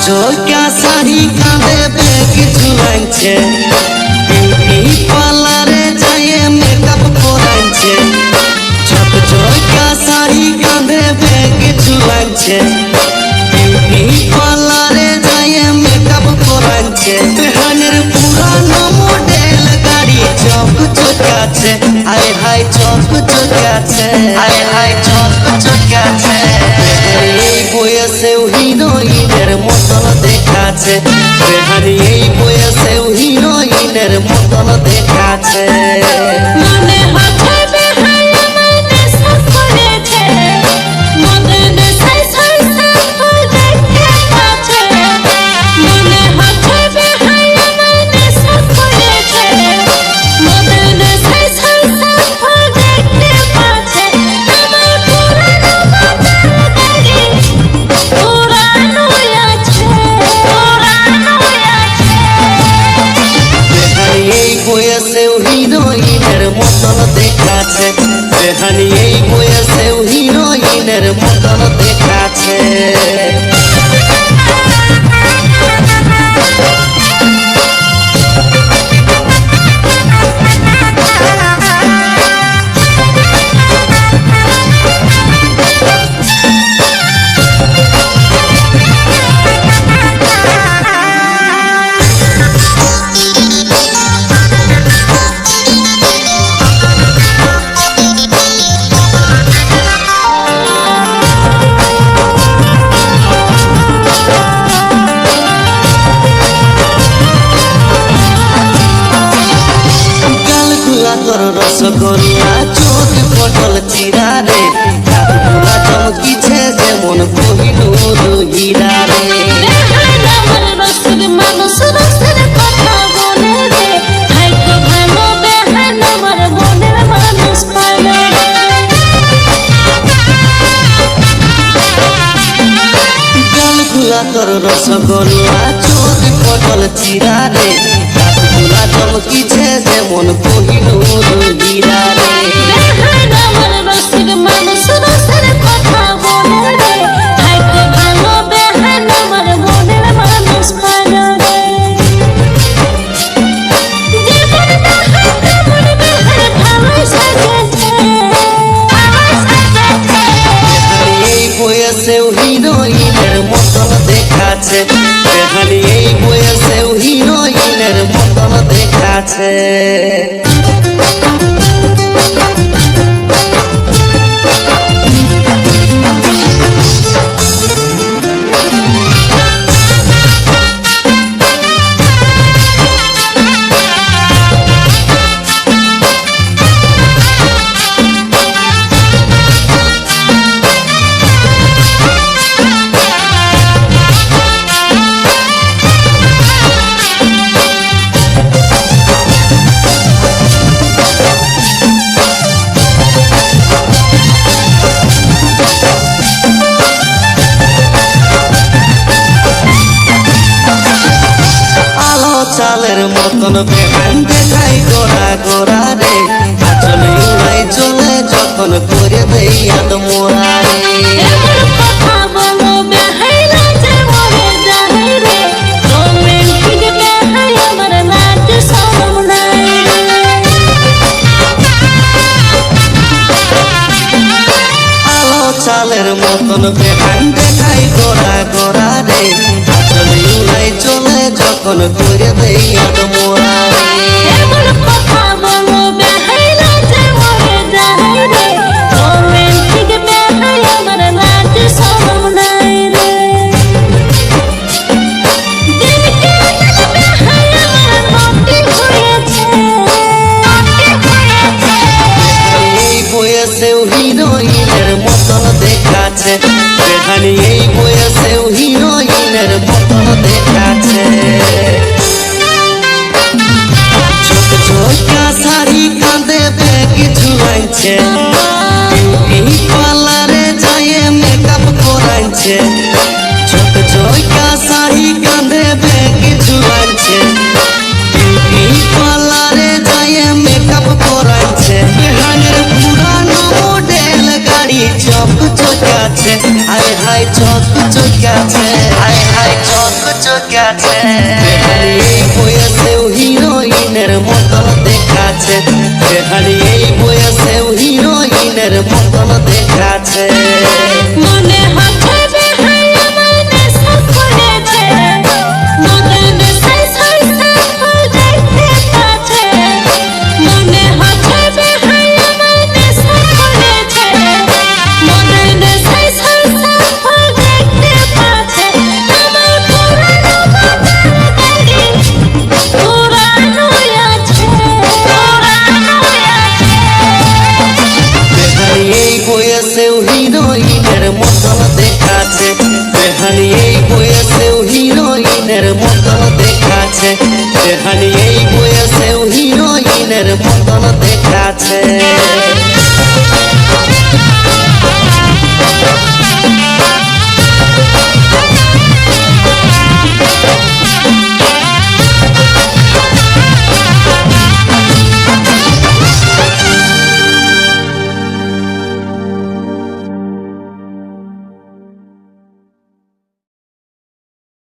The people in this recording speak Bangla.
ঝকঝকা শাড়ি কাঁধে ব্যাগ ঝুলাইছে, বিউটি পার্লারে যায় মেকআপ করাইছে। ঝকঝকা শাড়ি কাঁধে ব্যাগ ঝুলাইছে, বিউটি পার্লারে যায় মেকআপ করাইছে। বেহানের পুরানো মডেল গাড়ি ঝকঝকাছে, আয় হায় ঝকঝকাছে, আয় হায় ঝকঝকাছে। এই বয়সেও হিরোইনের মতন দেখাচ্ছে, বেহানি এই বয়সেও হিরোইনের মতন দেখাচ্ছে। হিরোইনের মতন দেখাচ্ছে, বেহানি এই বয়সেও হিরোইনের মতন দেখাচ্ছে। রসগোল্লা চোখ পটল চিরা রে, কাকুলা চমকিছে যেমন কোহিনূর হীরা রে। গালগুলা তোর রসগোল্লা চোখ পটল চিরা রে, কাকুলা চমকিছে যেমন কোহিনূর হীরা রে। হিরোইনের মতন দেখাচ্ছে, বেহানি এই বয়সেও হিরোইনের মতন দেখাচ্ছে। চালের মতন বেহান দেখাই গোরা গোরা রে, চলে উড়াই চলে যখন করে দেই আদমোরা রে। আলো চালের মতন বেহান দেখাই গোরা গোরা রে, চলে উড়াই চলে যখন করে দেই আদমোরা রে। হিরোইনের মতন দেখাচ্ছে, বেহানি এই বয়সেও হিরোইনের মতন দেখাচ্ছে। ঝকঝকা শাড়ি কাঁধে ব্যাগ ঝুলাইছে, বিউটি পার্লারে যায় মেকআপ করাইছে। ঝকঝকা শাড়ি কাঁধে ব্যাগ ঝুলাইছে, বিউটি পার্লারে যায় মেকআপ করাইছে। বেহানের পুরানো মডেল গাড়ি চক চকাছে আয় হায় চক চকাছে আয় হায় চক চকাছে বেহারি এই বয়সেও হিরোইনের মতন দেখাচ্ছে বেহারি এই বয়সেও হিরোইনের মতন দেখাচ্ছে মনে হচ্ছে বেহাই আমার নেশা করেছে মনে নেশায় সরষা ফুল দেখতে পাচ্ছে মনে হচ্ছে বেহাই আমার নেশা করেছে মনে নেশায় সরষা ফুল দেখতে পাচ্ছে আমার পুরানো বাজার পুরানো আছে বেহারি এই বয়সেও হিরোইনের মতন দেখাচ্ছে বেহারি এই বয়সেও হিরোইনের মতন দেখাচ্ছে বেহারি এই বয়সেও হিরোইনের মতন দেখাচ্ছে